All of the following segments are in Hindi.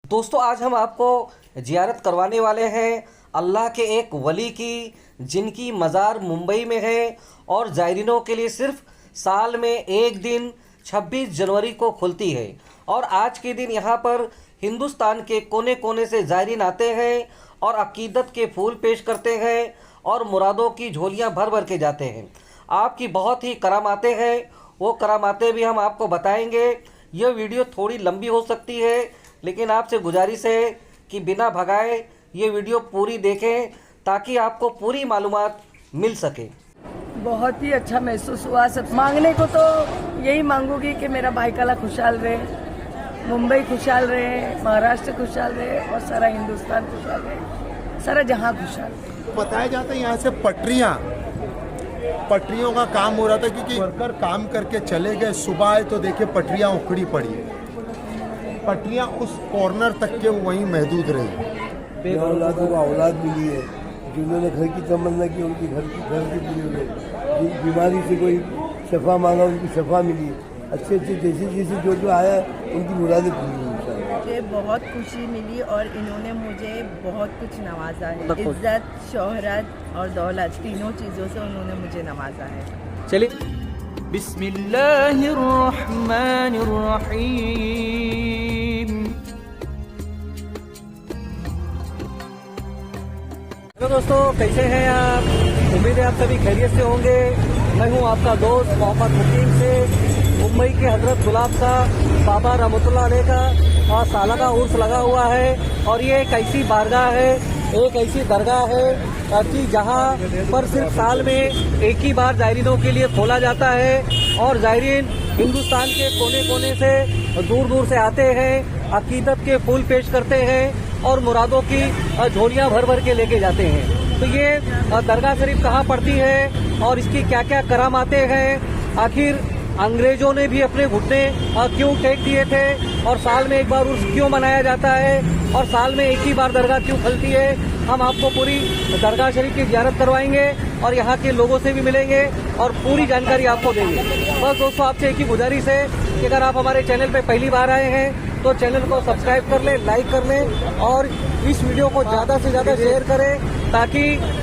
दोस्तों आज हम आपको जियारत करवाने वाले हैं अल्लाह के एक वली की, जिनकी मज़ार मुंबई में है और ज़ायरीनों के लिए सिर्फ साल में एक दिन 26 जनवरी को खुलती है। और आज के दिन यहाँ पर हिंदुस्तान के कोने कोने से ज़ायरीन आते हैं और अकीदत के फूल पेश करते हैं और मुरादों की झोलियाँ भर भर के जाते हैं। आपकी बहुत ही करामातें हैं, वो करामातें भी हम आपको बताएंगे। यह वीडियो थोड़ी लंबी हो सकती है, लेकिन आपसे गुजारिश है कि बिना भगाए ये वीडियो पूरी देखें ताकि आपको पूरी मालूमात मिल सके। बहुत ही अच्छा महसूस हुआ। सब मांगने को तो यही मांगूंगी कि मेरा भाईकाला खुशहाल रहे, मुंबई खुशहाल रहे, महाराष्ट्र खुशहाल रहे और सारा हिंदुस्तान खुशहाल रहे, सारा जहां खुशहाल रहे। बताया जाता है यहाँ से पटरियों का काम हो रहा था, क्योंकि वर्कर काम करके चले गए, सुबह आए तो देखे पटरियाँ उखड़ी पड़ी है। पटरियाँ उस कॉर्नर तक के वहीं महदूद रही। औलादों को औलाद मिली है, जिन्होंने घर की तमन्ना की उनकी घर की पूरी हो गई, जिन बीमारी से कोई शफा मांगा उनकी शफा मिली, अच्छे जैसे जो आया उनकी मुरादें पूरी हुई। मुझे बहुत खुशी मिली और इन्होंने मुझे बहुत कुछ नवाजा है। इज्जत, शोहरत और दौलत, तीनों चीज़ों से उन्होंने मुझे नवाजा है। चलिए, बिस्मिल्लाहिर्रहमानिर्रहीम। हेलो दोस्तों, कैसे हैं आप? उम्मीद है आप सभी खैरियत से होंगे। मैं हूं आपका दोस्त मोहम्मद मुकीम से। मुंबई के हजरत गुलाब शाह बाबा रहमतुल्लाह अलैह का और साला का उर्स लगा हुआ है। और ये एक ऐसी बारगाह है, एक ऐसी दरगाह है कि जहां पर सिर्फ साल में एक ही बार ज़ायरीनों के लिए खोला जाता है। और ज़ायरीन हिंदुस्तान के कोने कोने से दूर दूर से आते हैं, अकीदत के फूल पेश करते हैं और मुरादों की झोलियां भर भर के लेके जाते हैं। तो ये दरगाह शरीफ कहाँ पड़ती है और इसकी क्या क्या करामातें हैं, आखिर अंग्रेजों ने भी अपने घुटने क्यों टेक दिए थे, और साल में एक बार उर्स क्यों मनाया जाता है, और साल में एक ही बार दरगाह क्यों खुलती है, हम आपको पूरी दरगाह शरीफ की जियारत करवाएंगे और यहाँ के लोगों से भी मिलेंगे और पूरी जानकारी आपको देंगे। बस दोस्तों, आपसे एक ही गुजारिश है कि अगर आप हमारे चैनल पे पहली बार आए हैं तो चैनल को सब्सक्राइब कर लें, लाइक कर लें और इस वीडियो को ज़्यादा से ज़्यादा शेयर करें ताकि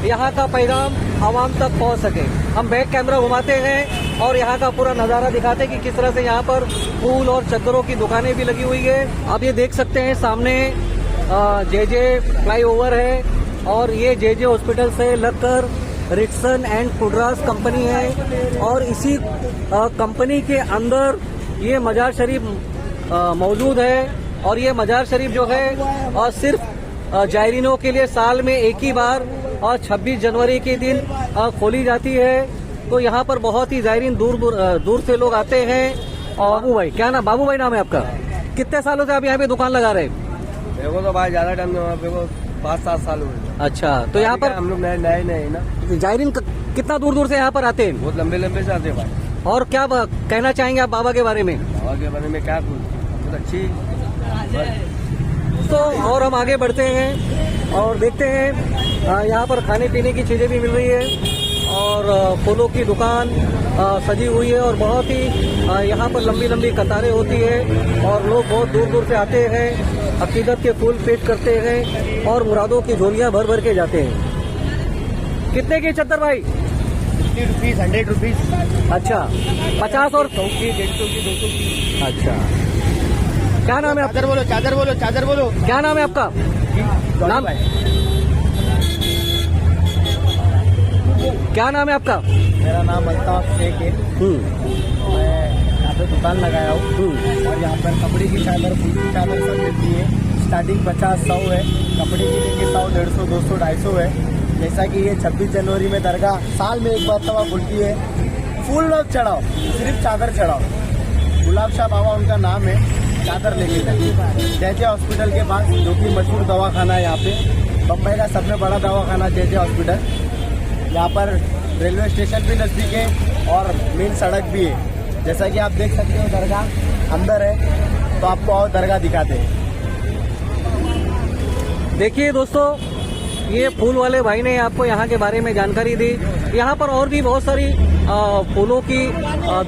यहाँ का पैगाम आवाम तक पहुँच सके। हम बैक कैमरा घुमाते हैं और यहाँ का पूरा नज़ारा दिखाते हैं कि किस तरह से यहाँ पर फूल और चद्दरों की दुकानें भी लगी हुई है। आप ये देख सकते हैं सामने जे फ्लाईओवर है और ये जे हॉस्पिटल से लगकर रिक्सन एंड फुडरास कंपनी है और इसी कंपनी के अंदर ये मजार शरीफ मौजूद है। और ये मजार शरीफ जो है और सिर्फ ज़ायरीनों के लिए साल में एक ही बार और 26 जनवरी के दिन खोली जाती है। तो यहाँ पर बहुत ही ज़ायरीन दूर से लोग आते हैं। और बाबू भाई, क्या नाम? बाबू भाई नाम है आपका? कितने सालों से आप यहाँ पे दुकान लगा रहे हैं? मेरे को तो भाई ज्यादा टाइम नहीं हुआ, मेरे को 5-7 साल हुए। अच्छा, तो यहाँ पर हम लोग नए ना, ज़ायरीन कितना दूर दूर से यहाँ पर आते हैं? बहुत लंबे से आते हैं भाई। और क्या कहना चाहेंगे आप बाबा के बारे में? बाबा के बारे में क्या बहुत अच्छी। तो और हम आगे बढ़ते हैं और देखते हैं यहाँ पर खाने पीने की चीज़ें भी मिल रही है और फूलों की दुकान सजी हुई है और बहुत ही यहाँ पर लंबी लंबी कतारें होती है और लोग बहुत दूर दूर से आते हैं, अकीदत के फूल पेश करते हैं और मुरादों की झोलियाँ भर भर के जाते हैं। कितने की चद्दर भाई? 50 रुपीज़, 100 रुपीज़। अच्छा, 50 और 100 की, 150 की, 200 की। अच्छा, क्या नाम है आपका? चादर बोलो। क्या नाम है आपका? नाम क्या नाम है आपका? मेरा नाम अल्ताफ शेख है। मैं यहाँ पे दुकान लगाया हूँ और यहाँ पर कपड़े की चादर, फूल की चादर सब मिलती है। स्टार्टिंग 50-100 है, कपड़े की लेके 100, 150, 200, 250 है। जैसा कि ये 26 जनवरी में दरगाह साल में एक बार तवा खुलती है। फूल मत चढ़ाओ, सिर्फ चादर चढ़ाओ। गुलाब शाह बाबा उनका नाम है, चादर लेके जाए। जे हॉस्पिटल के पास, जो कि मशहूर दवाखाना है यहाँ पे, बम्बई का सबसे बड़ा दवाखाना जे हॉस्पिटल। यहाँ पर रेलवे स्टेशन भी नज़दीक है और मेन सड़क भी है। जैसा कि आप देख सकते हो दरगाह अंदर है, तो आपको और दरगाह दिखाते हैं। देखिए दोस्तों, ये फूल वाले भाई ने आपको यहाँ के बारे में जानकारी दी। यहाँ पर और भी बहुत सारी फूलों की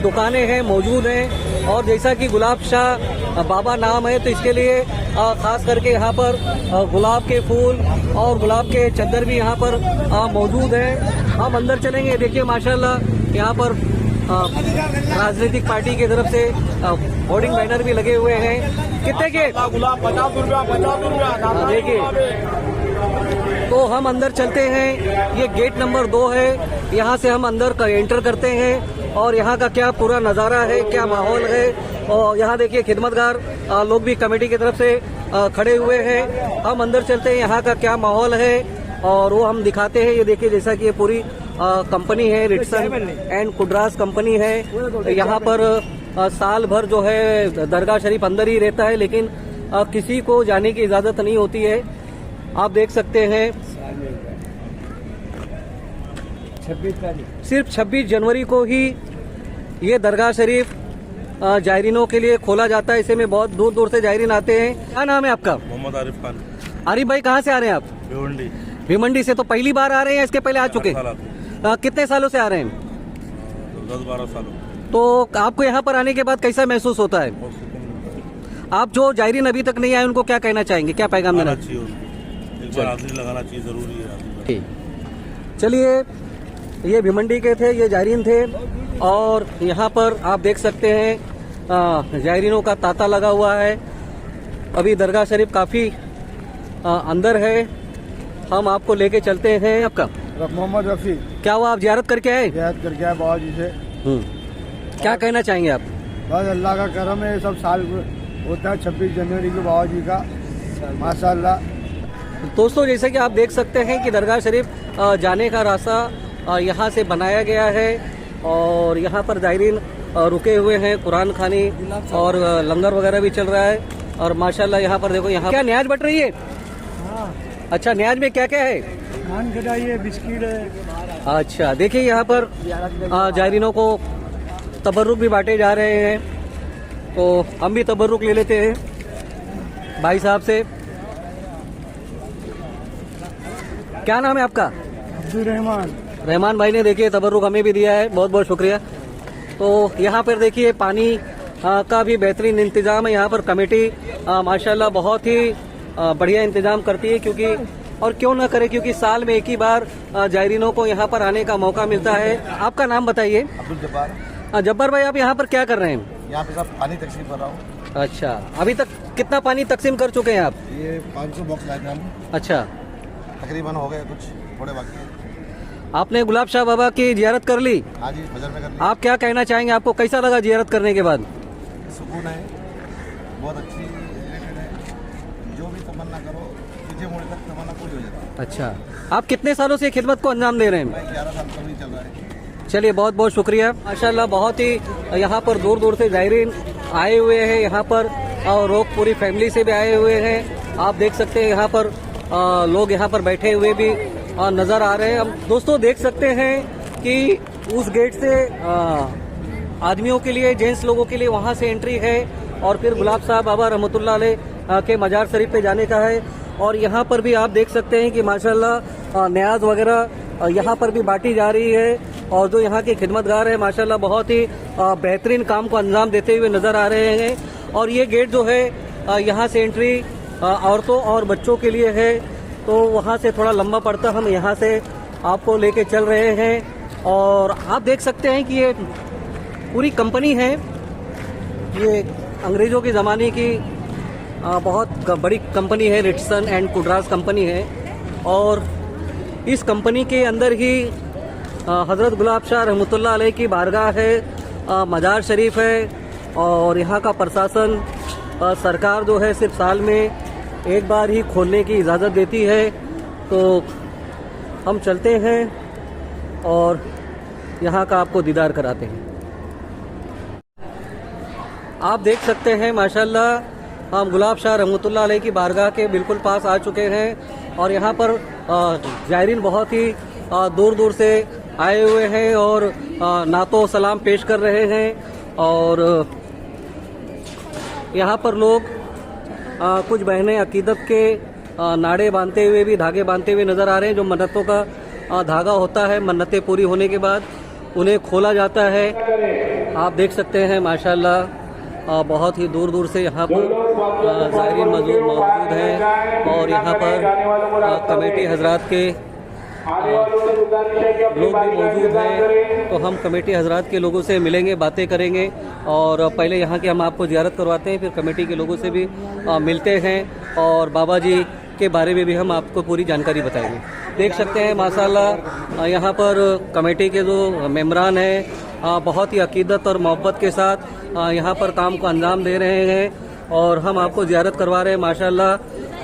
दुकानें हैं, मौजूद हैं। और जैसा कि गुलाब शाह बाबा नाम है तो इसके लिए खास करके यहाँ पर गुलाब के फूल और गुलाब के चद्दर भी यहाँ पर मौजूद है। हम अंदर चलेंगे। देखिए माशाल्लाह यहाँ पर राजनीतिक पार्टी की तरफ से होर्डिंग बैनर भी लगे हुए हैं। कितने के गुलाब 50 रुपया। देखिए, तो हम अंदर चलते हैं। ये गेट नंबर 2 है। यहाँ से हम अंदर एंटर करते हैं और यहाँ का क्या पूरा नज़ारा है, क्या माहौल है। और यहाँ देखिए खिदमतगार लोग भी कमेटी की तरफ से खड़े हुए हैं। हम अंदर चलते हैं, यहाँ का क्या माहौल है और वो हम दिखाते हैं। ये देखिए जैसा कि ये पूरी कंपनी है, रिटसन एंड कुड्रास कंपनी है। यहाँ पर साल भर जो है दरगाह शरीफ अंदर ही रहता है, लेकिन किसी को जाने की इजाज़त नहीं होती है। आप देख सकते हैं सिर्फ 26 जनवरी को ही ये दरगाह शरीफ जायरीनों के लिए खोला जाता है। इसे में बहुत दूर दूर से जायरीन आते हैं। क्या नाम है आपका? मोहम्मद आरिफ खान। आरिफ भाई, कहाँ से आ रहे हैं आप? भिवंडी। भिवंडी से। तो पहली बार आ रहे हैं, इसके पहले आ चुके हैं? कितने सालों से आ रहे हैं? 10-12 सालों। तो आपको यहाँ पर आने के बाद कैसा महसूस होता है? आप जो जायरीन अभी तक नहीं आए उनको क्या कहना चाहेंगे, क्या पैगाम देना चाहिए? एक बार हाजिरी लगाना चाहिए, जरूरी है। चलिए, ये भिवंडी के थे, ये जायरीन थे और यहाँ पर आप देख सकते हैं जायरीनों का तांता लगा हुआ है। अभी दरगाह शरीफ काफी अंदर है। हम आपको लेके चलते हैं। आपका? मोहम्मद रफी। क्या हुआ, आप जियारत करके आए? जियारत करके आए बाबा जी से। क्या कहना चाहेंगे आप? बस अल्लाह का करम है, सब साल होता है 26 जनवरी को बाबा जी का, माशाल्लाह। दोस्तों, जैसे कि आप देख सकते हैं कि दरगाह शरीफ जाने का रास्ता यहाँ से बनाया गया है और यहाँ पर जायरीन रुके हुए हैं। कुरान खानी और लंगर वगैरह भी चल रहा है और माशाल्लाह यहाँ पर देखो, यहाँ क्या न्याज बट रही है? अच्छा, न्याज में क्या क्या है? नान खटाई है, बिस्किट है। अच्छा, देखिए यहाँ पर जायरीनों को तबर्रुक भी बांटे जा रहे हैं। तो हम भी तबर्रुक ले लेते हैं भाई साहब से। क्या नाम है आपका? अब्दुल रहमान। रहमान भाई ने देखिए तबर्रुक हमें भी दिया है, बहुत बहुत शुक्रिया। तो यहाँ पर देखिए पानी का भी बेहतरीन इंतजाम है। यहाँ पर कमेटी माशाल्लाह बहुत ही बढ़िया इंतजाम करती है, क्योंकि और क्यों ना करे, क्योंकि साल में एक ही बार जायरीनों को यहाँ पर आने का मौका मिलता है। आपका नाम बताइए? अब्दुल जब्बार। जब्बार भाई, आप यहाँ पर क्या कर रहे हैं? यहाँ पे सब पानी तकसीम कर रहा हूँ। अच्छा, अभी तक कितना पानी तकसीम कर चुके हैं आप? ये 500 बॉक्स लाए थे हम। अच्छा, तकरीबन हो गए, कुछ थोड़े बाकी है। आपने गुलाब शाह बाबा की जियारत कर ली? हाँ जी, फजर में कर ली। आप क्या कहना चाहेंगे, आपको कैसा लगा जियारत करने के बाद? सुकून है, बहुत अच्छी रिलेटेड है। जो भी तमन्ना करो, पीछे मुड़े तक तमन्ना पूरी हो जाती है। अच्छा, आप कितने सालों से खिदमत को अंजाम दे रहे हैं? भाई 11 साल कभी चल रहा है। चलिए, बहुत बहुत शुक्रिया। माशाल्लाह बहुत ही यहाँ पर दूर दूर से जायरीन आए हुए हैं यहाँ पर और लोग पूरी फैमिली से भी आए हुए हैं। आप देख सकते हैं यहाँ पर लोग यहाँ पर बैठे हुए भी नजर आ रहे हैं। हम दोस्तों देख सकते हैं कि उस गेट से आदमियों के लिए, जेंट्स लोगों के लिए वहाँ से एंट्री है और फिर गुलाब साहब बाबा रहमतुल्लाह अलैह के मजार शरीफ पे जाने का है। और यहाँ पर भी आप देख सकते हैं कि माशाल्लाह न्याज वगैरह यहाँ पर भी बांटी जा रही है और जो यहाँ के खिदमतगार है माशाल्लाह बहुत ही बेहतरीन काम को अंजाम देते हुए नजर आ रहे हैं। और ये गेट जो है यहाँ से एंट्री औरतों और बच्चों के लिए है, तो वहाँ से थोड़ा लंबा पड़ता, हम यहाँ से आपको लेके चल रहे हैं। और आप देख सकते हैं कि ये पूरी कंपनी है, ये अंग्रेज़ों के ज़माने की बहुत बड़ी कंपनी है, रिटसन एंड कुड्रास कंपनी है। और इस कंपनी के अंदर ही हज़रत गुलाब शाह रहमतुल्लाह अलैह की बारगाह है, मजार शरीफ है और यहाँ का प्रशासन, सरकार जो है सिर्फ साल में एक बार ही खोलने की इजाज़त देती है। तो हम चलते हैं और यहाँ का आपको दीदार कराते हैं। आप देख सकते हैं माशाल्लाह हम गुलाब शाह रहमतुल्लाह अलैह की बारगाह के बिल्कुल पास आ चुके हैं और यहाँ पर जायरीन बहुत ही दूर दूर से आए हुए हैं और नातो सलाम पेश कर रहे हैं। और यहाँ पर लोग कुछ बहनें अकीदत के नाड़े बांधते हुए भी, धागे बांधते हुए नज़र आ रहे हैं। जो मन्नतों का धागा होता है, मन्नतें पूरी होने के बाद उन्हें खोला जाता है। आप देख सकते हैं माशाल्लाह बहुत ही दूर दूर से यहाँ पर ज़ायरीन मौजूद हैं और यहाँ पर कमेटी हजरात के लोग भी मौजूद हैं। तो हम कमेटी हजरात के लोगों से मिलेंगे, बातें करेंगे और पहले यहाँ के हम आपको ज़ियारत करवाते हैं, फिर कमेटी के लोगों से भी मिलते हैं और बाबा जी के बारे में भी हम आपको पूरी जानकारी बताएंगे। देख सकते हैं माशाल्लाह यहाँ पर कमेटी के जो मेंबरान हैं बहुत ही अकीदत और मोहब्बत के साथ यहाँ पर काम को अंजाम दे रहे हैं और हम आपको ज़ियारत करवा रहे हैं। माशाल्लाह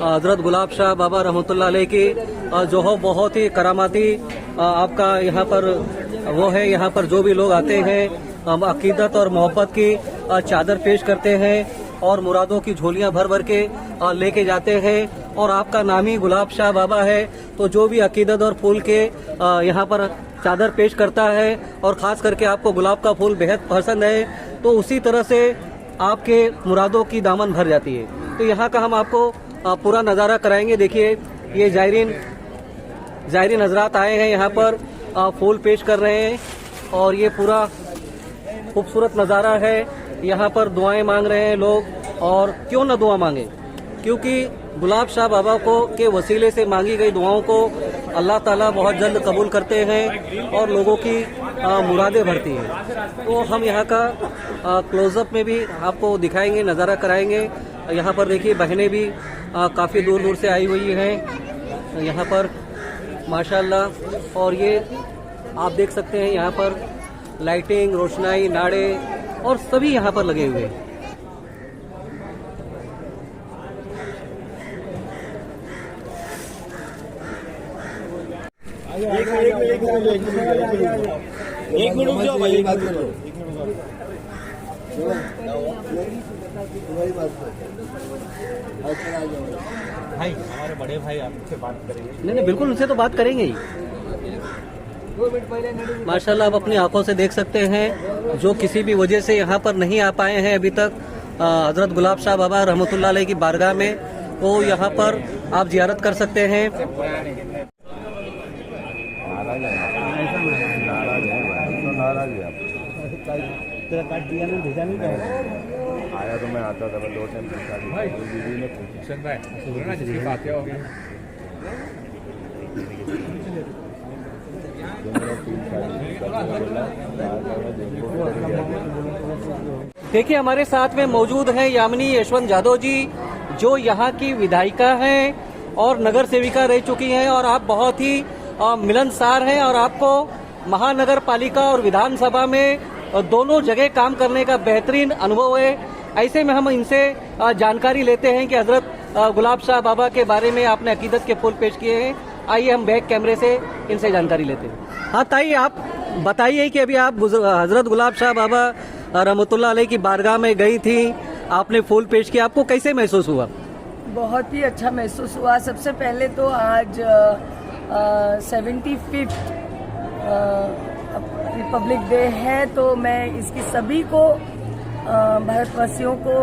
हज़रत गुलाब शाह बाबा रहमतुल्लाह अलैह की जो हो बहुत ही करामाती आपका यहाँ पर वो है। यहाँ पर जो भी लोग आते हैं अकीदत और मोहब्बत की चादर पेश करते हैं और मुरादों की झोलियां भर भर के लेके जाते हैं और आपका नाम ही गुलाब शाह बाबा है। तो जो भी अकीदत और फूल के यहाँ पर चादर पेश करता है और ख़ास करके आपको गुलाब का फूल बेहद पसंद है तो उसी तरह से आपके मुरादों की दामन भर जाती है। तो यहाँ का हम आपको पूरा नज़ारा कराएंगे। देखिए ये ज़ायरीन हजरात आए हैं यहाँ पर फूल पेश कर रहे हैं और ये पूरा खूबसूरत नज़ारा है। यहाँ पर दुआएं मांग रहे हैं लोग और क्यों न दुआ मांगे, क्योंकि गुलाब शाह बाबा को के वसीले से मांगी गई दुआओं को अल्लाह ताला बहुत जल्द कबूल करते हैं और लोगों की मुरादें भरती हैं। तो हम यहाँ का क्लोजअप में भी आपको दिखाएंगे, नज़ारा कराएंगे। यहाँ पर देखिए बहनें भी काफ़ी दूर दूर से आई हुई हैं यहाँ पर माशाल्लाह। और ये आप देख सकते हैं यहाँ पर लाइटिंग, रोशनाई, नाड़े और सभी यहाँ पर लगे हुए हैं। एक मिनट रुक जाओ भाई, एक मिनट भाई, हमारे बड़े भाई आपसे बात करेंगे। नहीं बिल्कुल, उनसे तो बात करेंगे ही। माशाल्लाह आप अपनी आंखों से देख सकते हैं जो किसी भी वजह से यहाँ पर नहीं आ पाए हैं अभी तक हजरत गुलाब शाह बाबा रहमतुल्लाह अलैह की बारगाह में, तो यहाँ पर आप जियारत कर सकते हैं। तेरा कार्ड दिया नहीं, भेजा नहीं आया तो मैं आता था, मैं 2 टाइम पूछा दीदी ने देखिए हमारे साथ में मौजूद हैं यामिनी यशवंत जादव जी, जो यहाँ की विधायिका हैं और नगर सेविका रह चुकी हैं और आप बहुत ही मिलनसार हैं और आपको महानगर पालिका और विधानसभा में दोनों जगह काम करने का बेहतरीन अनुभव है। ऐसे में हम इनसे जानकारी लेते हैं कि हजरत गुलाब शाह बाबा के बारे में आपने अकीदत के फूल पेश किए हैं। आइए हम बैक कैमरे से इनसे जानकारी लेते हैं। हाँ ताई, आप बताइए कि अभी आप हजरत गुलाब शाह बाबा रहमतुल्लाह अलैह की बारगाह में गई थी, आपने फूल पेश किया, आपको कैसे महसूस हुआ? बहुत ही अच्छा महसूस हुआ। सबसे पहले तो आज 75th रिपब्लिक डे है, तो मैं इसकी सभी को भारतवासियों को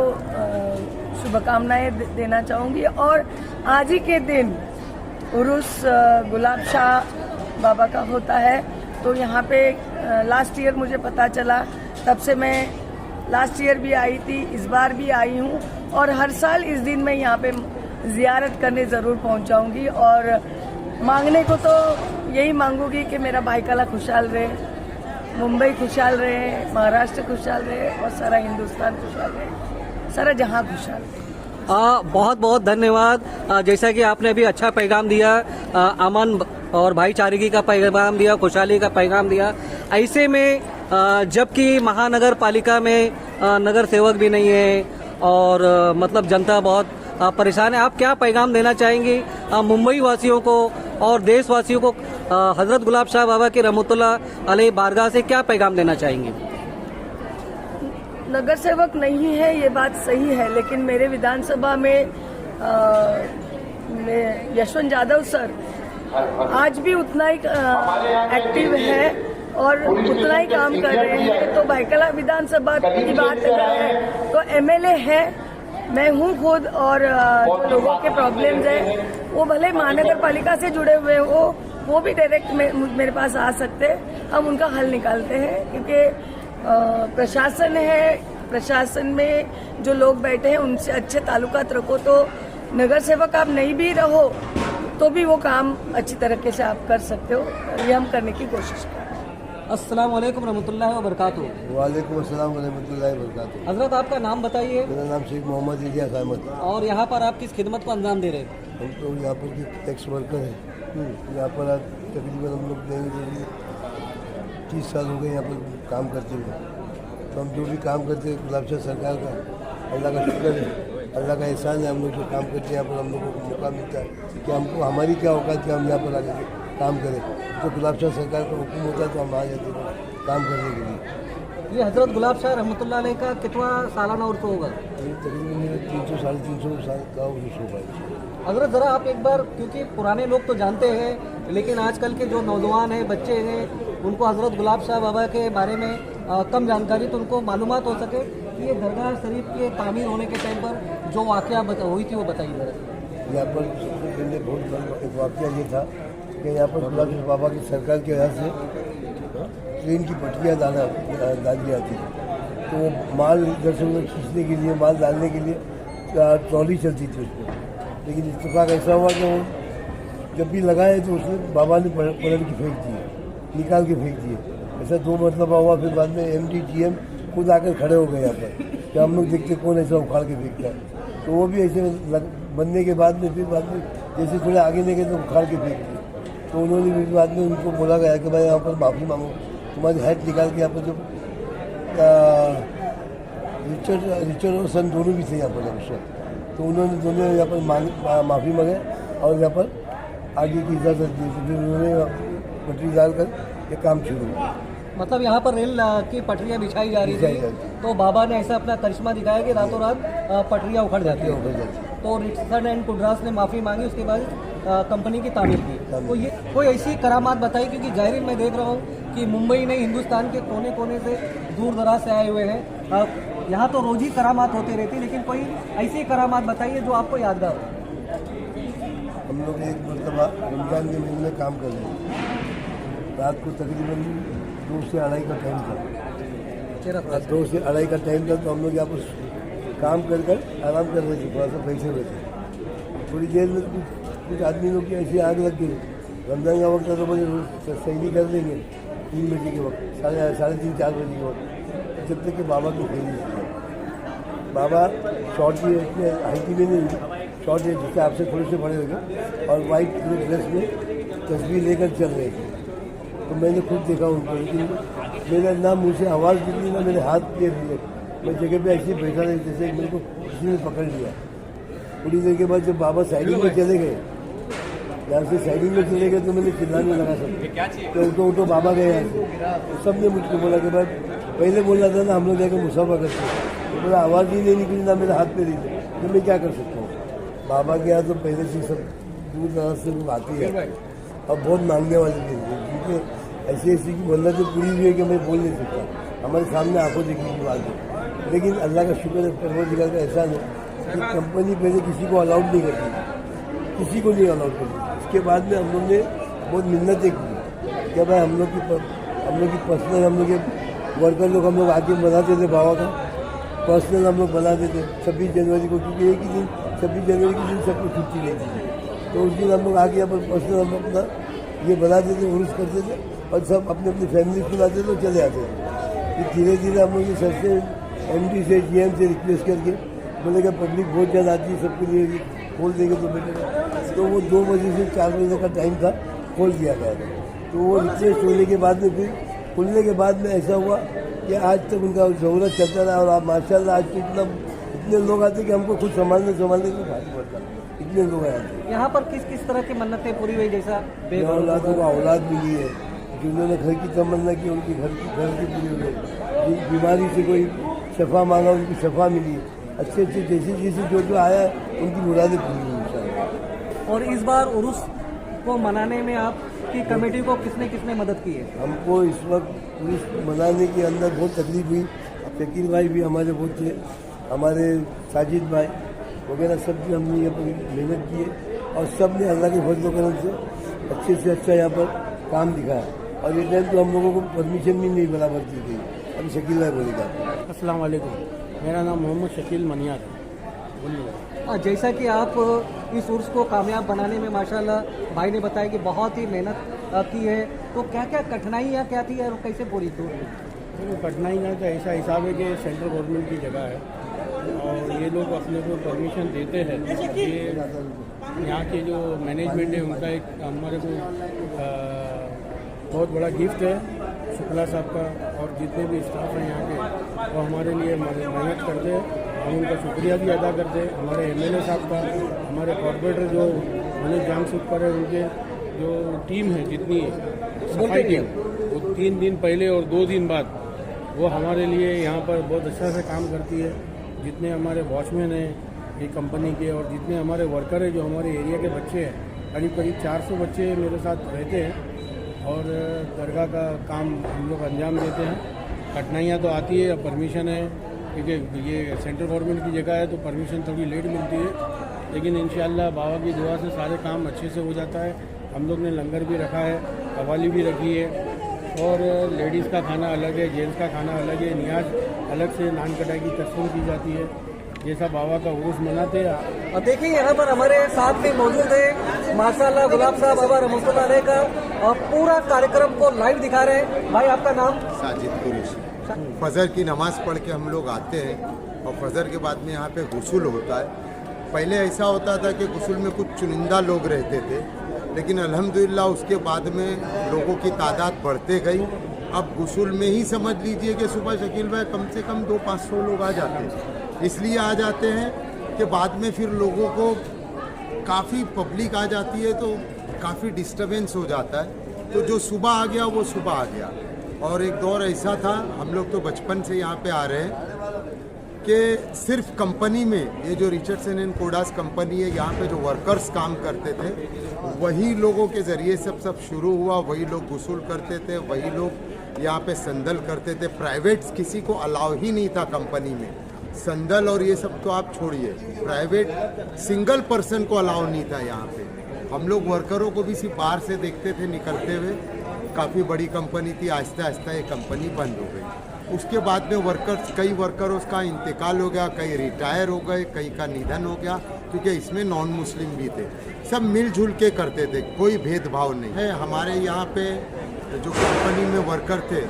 शुभकामनाएं देना चाहूँगी। और आज ही के दिन उर्स गुलाब शाह बाबा का होता है, तो यहाँ पे लास्ट ईयर मुझे पता चला, तब से मैं लास्ट ईयर भी आई थी, इस बार भी आई हूँ और हर साल इस दिन मैं यहाँ पे जियारत करने ज़रूर पहुँच जाऊँगी। और मांगने को तो यही मांगूंगी कि मेरा भाईकाला खुशहाल रहे, मुंबई खुशहाल रहे, महाराष्ट्र खुशहाल रहे और सारा हिंदुस्तान खुशहाल रहे, सारा जहां खुशहाल रहे। बहुत बहुत धन्यवाद। जैसा कि आपने अभी अच्छा पैगाम दिया, अमन और भाईचारगी का पैगाम दिया, खुशहाली का पैगाम दिया। ऐसे में जबकि महानगर पालिका में नगर सेवक भी नहीं है और मतलब जनता बहुत परेशान है, आप क्या पैगाम देना चाहेंगी मुंबई वासियों को और देशवासियों को? हजरत गुलाब शाह बाबा की रहमतुल्लाह अलैह बारगाह से क्या पैगाम देना चाहेंगे? नगर सेवक नहीं है ये बात सही है, लेकिन मेरे विधानसभा में यशवंत यादव सर आज भी उतना ही एक्टिव है और उतना ही काम कर रहे हैं। तो भाईकाला विधानसभा की बात अगर है तो एमएलए है, मैं हूँ खुद, और जो लोगों के प्रॉब्लम्स हैं वो भले महानगर पालिका से जुड़े हुए हो, वो भी डायरेक्ट मेरे पास आ सकते हैं, हम उनका हल निकालते हैं। क्योंकि प्रशासन है, प्रशासन में जो लोग बैठे हैं उनसे अच्छे ताल्लुकात रखो, तो नगर सेवक आप नहीं भी रहो तो भी वो काम अच्छी तरीके से आप कर सकते हो। ये हम करने की कोशिश कर रहे हैं। अस्सलाम वालेकुम रहमतुल्लाहि व बरकातुहू। वालेकुम अस्सलाम वरहमतुल्लाहि वबरकातुहू। हजरत आपका नाम बताइए। मेरा नाम शेख मोहम्मद इलियास अहमद। और यहाँ पर आप किस खिदमत को अंजाम दे रहे हैं? हम तो यहाँ पर की टैक्स वर्कर हैं। यहाँ पर आज तकरीबन हम लोग देंगे 30 साल हो गए यहाँ पर काम करते हुए। तो हम जो भी काम करते हैं गुलाब शाह सरकार का अल्लाह का शुक्र है, अल्लाह का एहसान है। हम लोग जो काम करते हैं यहाँ पर हम लोगों को मौका मिलता है कि हमको हमारी क्या औकात कि हम यहाँ पर आके काम करें। तो गुलाब शाह सरकार का हुक्म होता है तो हम आ जाते हैं काम करने के लिए। ये हजरत गुलाब शाह रहमतुल्लाह अलैह का कितना सालाना उर्स होगा? अभी तकरीबन मेरे 300 साढ़े 300 साल का उर्स होगा। हजरत ज़रा आप एक बार, क्योंकि पुराने लोग तो जानते हैं लेकिन आजकल के जो नौजवान हैं, बच्चे हैं, उनको हजरत गुलाब शाह बाबा के बारे में कम जानकारी, तो उनको मालूमात हो सके कि ये दरगाह शरीफ के तामीर होने के टाइम पर जो वाक़या हुई थी वो बताइए ज़रा। यहाँ पर सबसे पहले बहुत बड़ा एक वाक़या ये था कि यहाँ पर गुलाब शाह बाबा की सरकार के यहाँ से ट्रेन की पटरियाँ डाली जाती थी। तो वो माल इधर से उधर खींचने के लिए, माल डालने के लिए ट्रॉली चलती थी उसमें। लेकिन इत्तेफाक ऐसा हुआ कि वो जब भी लगाए तो उसने बाबा ने पलट के फेंक दिए, निकाल के फेंक दिए। ऐसा 2 मरतबा हुआ। फिर बाद में MD GM खुद आकर खड़े हो गए यहाँ पर कि हम लोग देखते कौन ऐसा उखाड़ के फेंकता है। तो वो भी ऐसे बनने के बाद में फिर बाद में जैसे थोड़े आगे नहीं गए तो उखाड़ के फेंक दिए। तो उन्होंने भी बाद में उनको बोला गया कि भाई यहाँ पर माफ़ी मांगो, तुम्हारी हेड निकाल के यहाँ पर जो रिचर्ड और सन दोनों भी थे यहाँ पर उस वक्त। तो उन्होंने दोनों यहाँ पर माफ़ी मांगे और यहाँ पर आगे की इजाज़त दी। तो फिर उन्होंने पटरी डालकर ये काम शुरू हुआ। मतलब यहाँ पर रेल की पटरियाँ बिछाई जा रही थी, तो बाबा ने ऐसा अपना करिश्मा दिखाया कि रातों रात पटरियाँ उखड़ जाती हैं। तो रिचर्ड एंड कुड्रास ने माफ़ी मांगी, उसके बाद कंपनी की तामीर की। तो ये कोई ऐसी करामात बताई, क्योंकि जाहिर मैं देख रहा हूँ कि मुंबई नहीं, हिंदुस्तान के कोने कोने से दूर दराज से आए हुए हैं। यहाँ तो रोज़ ही करामात होती रहती, लेकिन कोई ऐसी करामात बताइए जो आपको यादगार हो। हम लोग एक मरतबा रमज़ान के महीने में काम कर रहे हैं। रात को तकरीबन 2 से 2:30 का टाइम था। 2 से 2:30 का टाइम था। तो हम लोग यहाँ पर काम कर आराम कर रहे थे, थोड़ा सा बैठे हुए थे। थोड़ी देर में कुछ आदमी लोग की ऐसी आग लग गई। रमज़ान का वक्त था तो बोले सही कर देंगे 3 बजे के वक्त, 3:30 4 बजे के वक्त। जब तक कि बाबा की फैली थी। बाबा शॉर्ट भी इतने हाइटी में नहीं, शॉर्ट है जिससे आपसे थोड़े से बड़े हो गए, और वाइट ड्रेस में तस्वीर लेकर चल रहे थे। तो मैंने खुद देखा उनको, लेकिन मेरा ना मुँह से आवाज़ निकली ना मेरे हाथ पैर दिए। मैं जगह पे ऐसे बैठा रही जैसे मेरे को किसी ने पकड़ लिया। थोड़ी देर के बाद जब बाबा साइडिंग में चले गए, यहाँ से साइडिंग में चले गए, तो मैंने चिल्लाने लगा सब कि उठो बाबा गए यहाँ से। तो सब ने मुझको बोला कि भाई पहले बोला था ना हम लोग जाकर मुसाफा करते हैं। तो बोला आवाज़ ही नहीं निकली ना मेरे हाथ पे रही, तो मैं क्या कर सकता हूँ। बाबा के यहाँ तो पहले से सब दूर दराज से लोग आते हैं और बहुत मांगने वाले भी हैं, क्योंकि ऐसी ऐसी की बंदा तो पूरी हुई है कि मैं बोल नहीं सकता। हमारे सामने आंखों देखने की बात है। लेकिन अल्लाह का शुक्र है, परवरदिगार का एहसान है कि कंपनी पहले किसी को अलाउड नहीं करती, किसी को नहीं अलाउड करती। इसके बाद में हम लोग ने बहुत मिन्नतें की कि भाई हम लोग की पर्सनल, हम लोग के वर्कर लोग हम लोग आके बनाते थे बाबा का पर्सनल, हम लोग बनाते थे 26 जनवरी को, क्योंकि एक ही दिन 26 जनवरी के दिन सबको छुट्टी रहती थी। तो उस दिन हम लोग आके यहाँ पर पर्सनल हम अपना ये बनाते थे, उर्स करते थे और सब अपने अपनी फैमिली को लाते थे और चले आते थे। फिर धीरे धीरे हम लोग सर से MD से GM से रिक्वेस्ट करके बोले कि पब्लिक बहुत ज़्यादा आती है, सबके लिए खोल देंगे तो बेटर। तो वो 2 बजे से 4 बजे का टाइम था, खोल दिया गया था। तो वो रिक्वेस्ट होने के बाद में फिर खुलने के बाद में ऐसा हुआ कि आज तक उनका ज़रूरत चलता रहा। और आप माशाल्लाह आज तो इतने लोग आते कि हमको खुद संभालने को भारी पड़ता, इतने लोग आते। यहाँ पर किस किस तरह की मन्नतें पूरी हुई? जैसा औलादों को औलाद मिली है, जिन्होंने घर की तमन्ना की उनकी घर की पूरी हुई है। बीमारी से कोई शफा मांगा उनकी शफा मिली। अच्छे जैसे जो आया उनकी मुरादें पूरी हुई इंशाअल्लाह। और इस बार उर्स को मनाने में आपकी कमेटी को किसने किसने मदद की है? हमको इस वक्त उर्स मनाने के अंदर बहुत तकलीफ हुई। शकील भाई भी हमारे बहुत थे, हमारे साजिद भाई वगैरह सब भी हमने यहाँ पर मेहनत की है और सब ने अल्लाह के फजल करम से अच्छा यहाँ पर काम दिखाया। और ये टाइम तो हम लोगों को परमिशन भी नहीं बराबर दी गई। अभी शकील भाई बोलेगा। अस्सलाम वालेकुम। मेरा नाम मोहम्मद शकील मनियार है। बोलिए। जैसा कि आप इस उर्स को कामयाब बनाने में माशाल्लाह भाई ने बताया कि बहुत ही मेहनत की है, तो क्या क्या कठिनाइयाँ क्या थी और कैसे पूरी दूर हुई? देखो, कठिनाई का तो ऐसा हिसाब है कि सेंट्रल गवर्नमेंट की जगह है और ये लोग अपने को परमिशन देते हैं। ये यहाँ के जो मैनेजमेंट है उनका एक हमारे को बहुत बड़ा गिफ्ट है शुक्ला साहब का, और जितने भी स्टाफ हैं यहाँ के वो हमारे लिए मेहनत करते हैं। हम उनका शुक्रिया भी अदा करते हैं। हमारे एमएलए साहब का, हमारे कॉर्पोरेटर जो मनोज जामसुकर है, उनके जो टीम है जितनी सफाई टीम, वो 3 दिन पहले और 2 दिन बाद वो हमारे लिए यहाँ पर बहुत अच्छा से काम करती है। जितने हमारे वॉचमैन हैं ये कंपनी के और जितने हमारे वर्कर हैं जो हमारे एरिया के बच्चे हैं, करीब 400 बच्चे मेरे साथ रहते हैं और दरगाह का काम हम लोग अंजाम देते हैं। कठिनाइयाँ तो आती है, परमिशन है क्योंकि ये सेंट्रल गवर्नमेंट की जगह है तो परमिशन थोड़ी लेट मिलती है, लेकिन इंशाअल्लाह बाबा की दुआ से सारे काम अच्छे से हो जाता है। हम लोग ने लंगर भी रखा है, कवाली भी रखी है और लेडीज़ का खाना अलग है, जेंट्स का खाना अलग है, नियाज अलग से नान कटाई की तस्वीर की जाती है, जैसा बाबा का उर्स मनाते हैं। अब देखिए यहाँ पर हमारे साथ में मौजूद है माशाल्लाह गुलाब साहब बाबा रहमतुल्लाह अलैह का, और पूरा कार्यक्रम को लाइव दिखा रहे हैं। भाई आपका नाम? साजिद कुरैशी। फजर की नमाज पढ़ के हम लोग आते हैं और फजर के बाद में यहाँ पे गुस्ल होता है। पहले ऐसा होता था कि गुस्ल में कुछ चुनिंदा लोग रहते थे, लेकिन अल्हम्दुलिल्लाह उसके बाद में लोगों की तादाद बढ़ते गई। अब गुस्ल में ही समझ लीजिए कि सुबह शकील भाई कम से कम 200-500 लोग आ जाते हैं। इसलिए आ जाते हैं कि बाद में फिर लोगों को काफ़ी पब्लिक आ जाती है तो काफ़ी डिस्टर्बेंस हो जाता है। तो जो सुबह आ गया वो सुबह आ गया। और एक दौर ऐसा था, हम लोग तो बचपन से यहाँ पे आ रहे हैं कि सिर्फ कंपनी में ये जो रिचर्डसन एंड कोडास कंपनी है, यहाँ पे जो वर्कर्स काम करते थे वही लोगों के ज़रिए सब शुरू हुआ। वही लोग गुस्ल करते थे, वही लोग यहाँ पे संदल करते थे। प्राइवेट किसी को अलाउ ही नहीं था कंपनी में। संदल और ये सब तो आप छोड़िए, प्राइवेट सिंगल पर्सन को अलाउ नहीं था यहाँ पे। हम लोग वर्करों को भी सिर्फ बाहर से देखते थे निकलते हुए। काफ़ी बड़ी कंपनी थी, आहिस्ता आहिस्ता ये कंपनी बंद हो गई। उसके बाद में कई वर्करों का इंतकाल हो गया, कई रिटायर हो गए, कई का निधन हो गया, क्योंकि इसमें नॉन मुस्लिम भी थे। सब मिलजुल के करते थे, कोई भेदभाव नहीं है। हमारे यहाँ पे जो कंपनी में वर्कर थे,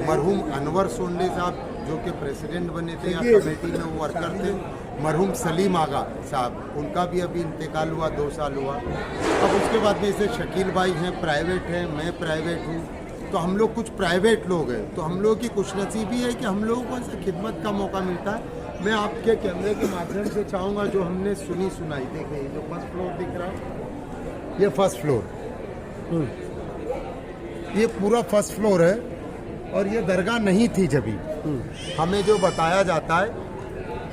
मरहूम अनवर सोंडे साहब जो कि प्रेसिडेंट बने थे यहाँ कमेटी में, वो वर्कर थे। मरहूम सलीम आगा साहब, उनका भी अभी इंतकाल हुआ, 2 साल हुआ। अब उसके बाद में जैसे शकील भाई हैं प्राइवेट हैं, मैं प्राइवेट हूँ, तो हम लोग कुछ प्राइवेट लोग हैं। तो हम लोगों की खुशनसीबी है कि हम लोगों को ऐसा खिदमत का मौका मिलता है। मैं आपके कैमरे के माध्यम से चाहूँगा जो हमने सुनाई, देखिए जो फर्स्ट फ्लोर दिख रहा है, ये फर्स्ट फ्लोर, ये पूरा फर्स्ट फ्लोर है और ये दरगाह नहीं थी। जब हमें जो बताया जाता है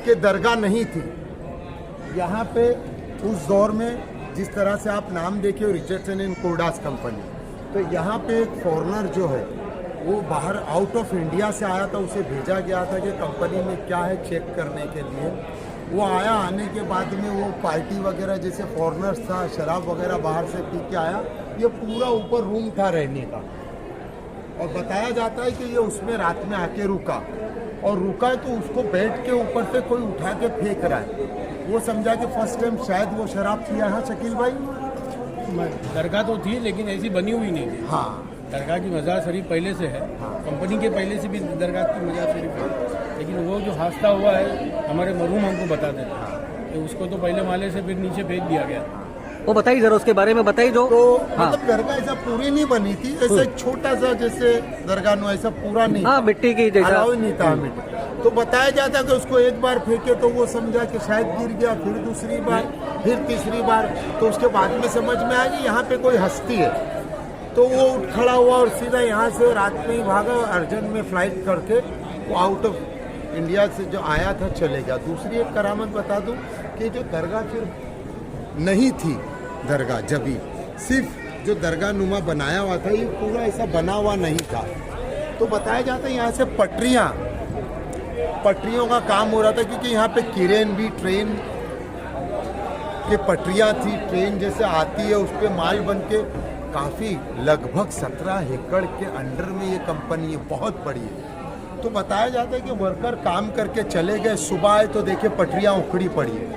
कि दरगाह नहीं थी यहाँ पे उस दौर में, जिस तरह से आप नाम देखिए रिचर्डसन एंड कोडास कंपनी, तो यहाँ पे एक फॉरेनर जो है वो बाहर आउट ऑफ इंडिया से आया था, उसे भेजा गया था कि कंपनी में क्या है चेक करने के लिए। वो आया, आने के बाद में वो पार्टी वगैरह जैसे फॉरेनर्स था, शराब वगैरह बाहर से पी के आया। ये पूरा ऊपर रूम था रहने का, और बताया जाता है कि ये उसमें रात में आके रुका, और रुका है तो उसको बेड के ऊपर से कोई उठा के फेंक रहा है। वो समझा कि फर्स्ट टाइम शायद वो शराब पिया है। शकील भाई, दरगाह तो थी लेकिन ऐसी बनी हुई नहीं थी। हाँ, दरगाह की मज़ार शरीफ पहले से है, कंपनी के पहले से भी दरगाह की मज़ार शरीफ है, लेकिन वो जो हादसा हुआ है हमारे मरहूम हमको बताते थे कि उसको तो पहले माले से फिर नीचे फेंक दिया गया। वो बताइए जरा, उसके बारे में बताइए। जो तो मतलब दरगाह ऐसा पूरी नहीं बनी थी, ऐसा छोटा सा जैसे दरगाह नो ऐसा पूरा नहीं, हाँ मिट्टी की जैसा अलाउ नहीं था हमें। तो बताया जाता कि उसको एक बार फेंके तो वो समझा कि शायद गिर गया, फिर दूसरी बार, फिर तीसरी बार, तो उसके बाद में समझ में आया कि यहाँ पे कोई हस्ती है। तो वो उठ खड़ा हुआ और सीधा यहाँ से रात में ही भागा, अर्जेंट में फ्लाइट करके वो आउट ऑफ इंडिया से जो आया था चले गया। दूसरी एक करामत बता दूं कि जो दरगाह फिर नहीं थी, दरगाह जबी सिर्फ जो दरगाह नुमा बनाया हुआ था, ये पूरा ऐसा बना हुआ नहीं था। तो बताया जाता है यहाँ से पटरियों का काम हो रहा था, क्योंकि यहाँ पे किरेन भी, ट्रेन की पटरियाँ थी, ट्रेन जैसे आती है उस पर माल बन के काफ़ी लगभग 17 एकड़ के अंडर में ये कंपनी है, बहुत बड़ी है। तो बताया जाता है कि वर्कर काम करके चले गए, सुबह आए तो देखे पटरियाँ उखड़ी पड़ी है,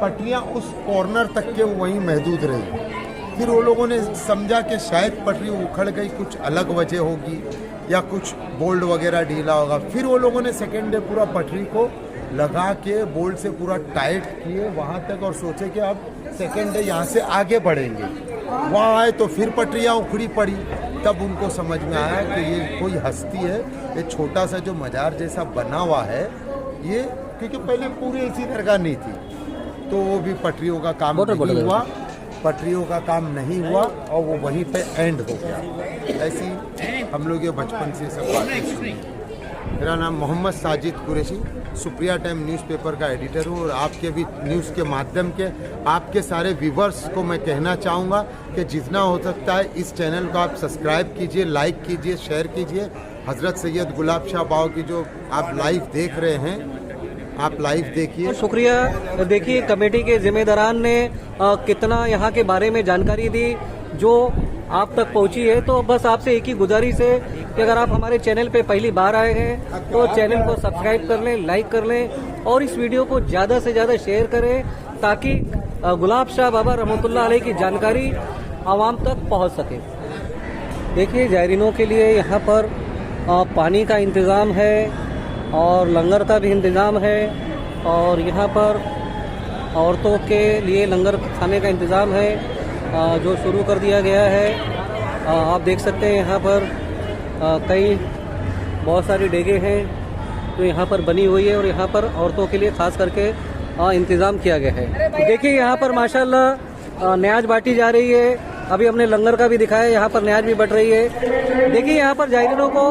पटरियाँ उस कॉर्नर तक के वहीं महदूद रही। फिर वो लोगों ने समझा कि शायद पटरी उखड़ गई, कुछ अलग वजह होगी या कुछ बोल्ट वगैरह ढीला होगा। फिर वो लोगों ने सेकेंड डे पूरा पटरी को लगा के बोल्ट से पूरा टाइट किए वहाँ तक और सोचे कि अब सेकेंड डे यहाँ से आगे बढ़ेंगे। वहाँ आए तो फिर पटरियाँ उखड़ी पड़ी। तब उनको समझ में आया कि ये कोई हस्ती है, ये छोटा सा जो मजार जैसा बना हुआ है ये, क्योंकि पहले पूरी ऐसी दरगाह नहीं थी, तो वो भी पटरियों का काम नहीं हुआ, पटरियों का काम नहीं हुआ और वो वहीं पे एंड हो गया। ऐसी हम लोग ये बचपन से सब बातें सुनी। मेरा नाम मोहम्मद साजिद कुरैशी, सुप्रिया टाइम न्यूज़पेपर का एडिटर हूँ और आपके भी न्यूज़ के माध्यम के आपके सारे व्यूवर्स को मैं कहना चाहूँगा कि जितना हो सकता है इस चैनल को आप सब्सक्राइब कीजिए, लाइक कीजिए, शेयर कीजिए। हज़रत सैयद गुलाब शाह बाव की जो आप लाइव देख रहे हैं, आप लाइव देखिए। शुक्रिया। देखिए कमेटी के जिम्मेदारान ने कितना यहाँ के बारे में जानकारी दी जो आप तक पहुँची है। तो बस आपसे एक ही गुजारिश है कि अगर आप हमारे चैनल पे पहली बार आए हैं तो चैनल को सब्सक्राइब कर लें, लाइक कर लें और इस वीडियो को ज़्यादा से ज़्यादा शेयर करें ताकि गुलाब शाह बाबा रहमतुल्लाह अलैह की जानकारी आवाम तक पहुँच सके। देखिए जायरीनों के लिए यहाँ पर पानी का इंतज़ाम है और लंगर का भी इंतज़ाम है और यहाँ पर औरतों के लिए लंगर खाने का इंतज़ाम है जो शुरू कर दिया गया है। आप देख सकते हैं यहाँ पर कई बहुत सारी डेगे हैं जो यहाँ पर बनी हुई है और यहाँ पर औरतों के लिए खास करके इंतज़ाम किया गया है। देखिए यहाँ पर माशाल्लाह न्याज बांटी जा रही है। अभी हमने लंगर का भी दिखाया, यहाँ पर न्याज भी बट रही है। देखिए यहाँ पर जायरीनों को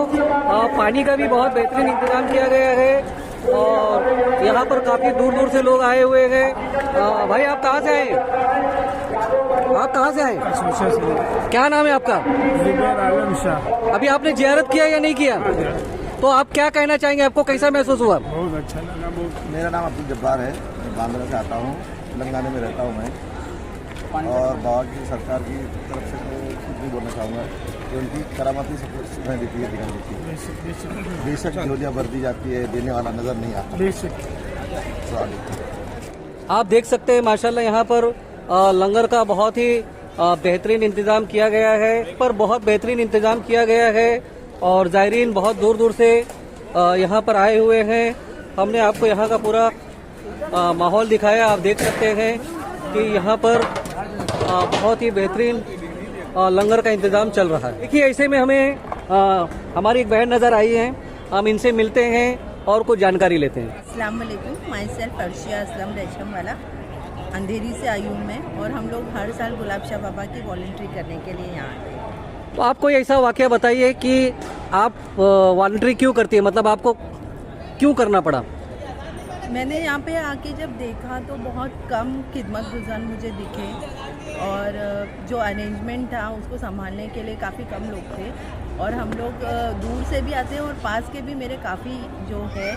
पानी का भी बहुत बेहतरीन इंतजाम किया गया है और यहाँ पर काफ़ी दूर दूर से लोग आए हुए हैं। भाई आप कहाँ से आए? आप कहाँ से आए? क्या नाम है आपका? आलम शाह। अभी आपने जियारत किया या नहीं किया? तो आप क्या कहना चाहेंगे, आपको कैसा महसूस हुआ? बहुत अच्छा लगा। मेरा नाम अब्दुल जब्बार है, मैं बांद्रा से आता हूँ, तेलंगाना में रहता हूँ मैं। और बाबा की सरकार की तरफ से मैं कुछ नहीं बोलना चाहूँगा कि उनकी करामाती सुविधाएं देती है, दिखाई देती है। बेशक जोलियाँ बरती जाती है, देने वाला नज़र नहीं आता। आप देख सकते हैं माशाल्लाह यहाँ पर लंगर का बहुत ही बेहतरीन इंतज़ाम किया गया है, पर बहुत बेहतरीन इंतज़ाम किया गया है और ज़ायरीन बहुत दूर दूर से यहाँ पर आए हुए हैं। हमने आपको यहाँ का पूरा माहौल दिखाया। आप देख सकते हैं कि यहाँ पर बहुत ही बेहतरीन लंगर का इंतज़ाम चल रहा है। देखिए ऐसे में हमें हमारी एक बहन नज़र आई है, हम इनसे मिलते हैं और कुछ जानकारी लेते हैं। अस्सलाम वालेकुम, माई सेल्फ अर्शिया असलम रेशम वाला, अंधेरी से आई हूँ मैं और हम लोग हर साल गुलाब शाह बाबा की वॉलंटरी करने के लिए यहाँ आते हैं। तो आप कोई ऐसा वाकया बताइए कि आप वॉलंटरी क्यों करती है, मतलब आपको क्यों करना पड़ा? मैंने यहाँ पे आके जब देखा तो बहुत कम खिदमत गुजार मुझे दिखे और जो अरेंजमेंट था उसको संभालने के लिए काफ़ी कम लोग थे और हम लोग दूर से भी आते हैं और पास के भी मेरे काफ़ी जो है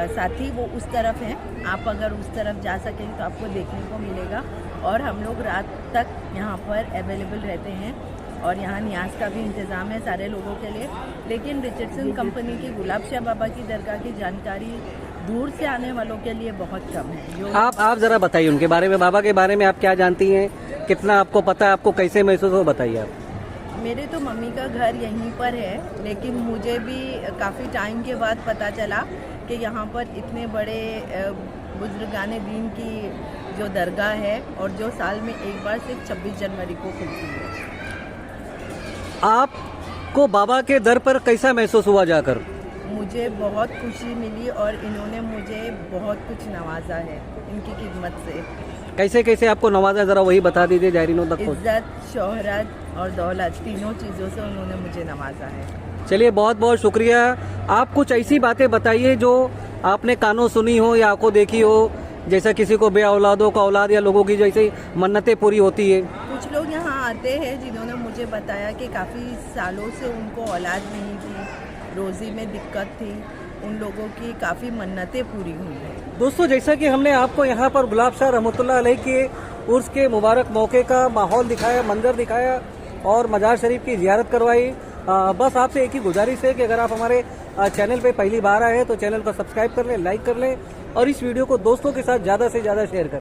साथी वो उस तरफ हैं। आप अगर उस तरफ जा सकें तो आपको देखने को मिलेगा और हम लोग रात तक यहाँ पर अवेलेबल रहते हैं और यहाँ न्याज का भी इंतज़ाम है सारे लोगों के लिए। लेकिन रिचर्डसन कंपनी की गुलाब शाह बाबा की दरगाह की जानकारी दूर से आने वालों के लिए बहुत कम है। आप जरा बताइए उनके बारे में, बाबा के बारे में आप क्या जानती हैं, कितना आपको पता है, आपको कैसे महसूस हो, बताइए आप। मेरे तो मम्मी का घर यहीं पर है, लेकिन मुझे भी काफ़ी टाइम के बाद पता चला कि यहाँ पर इतने बड़े बुजुर्गाने दीन की जो दरगाह है और जो साल में एक बार सिर्फ 26 जनवरी को खुलती है। आपको बाबा के दर पर कैसा महसूस हुआ जाकर? मुझे बहुत खुशी मिली और इन्होंने मुझे बहुत कुछ नवाजा है इनकी खिदमत से। कैसे कैसे आपको नवाजा, जरा वही बता दीजिए जायरीनों तक। इज्जत, शोहरत और दौलत, तीनों चीज़ों से उन्होंने मुझे नवाजा है। चलिए बहुत बहुत शुक्रिया। आप कुछ ऐसी बातें बताइए जो आपने कानों सुनी हो या आंखों देखी हो, जैसा किसी को बे औलादों का औलाद या लोगों की जैसे मन्नतें पूरी होती है। कुछ लोग यहाँ आते हैं जिन्होंने मुझे बताया कि काफ़ी सालों से उनको औलाद नहीं थी, रोज़ी में दिक्कत थी, उन लोगों की काफ़ी मन्नतें पूरी हुई हैं। दोस्तों जैसा कि हमने आपको यहाँ पर गुलाब शाह रहमतुल्लाह अलैह के उर्स के मुबारक मौके का माहौल दिखाया, मंजर दिखाया और मजार शरीफ की ज़ियारत करवाई, बस आपसे एक ही गुजारिश है कि अगर आप हमारे चैनल पे पहली बार आए हैं तो चैनल को सब्सक्राइब कर लें, लाइक कर लें और इस वीडियो को दोस्तों के साथ ज़्यादा से ज़्यादा शेयर करें।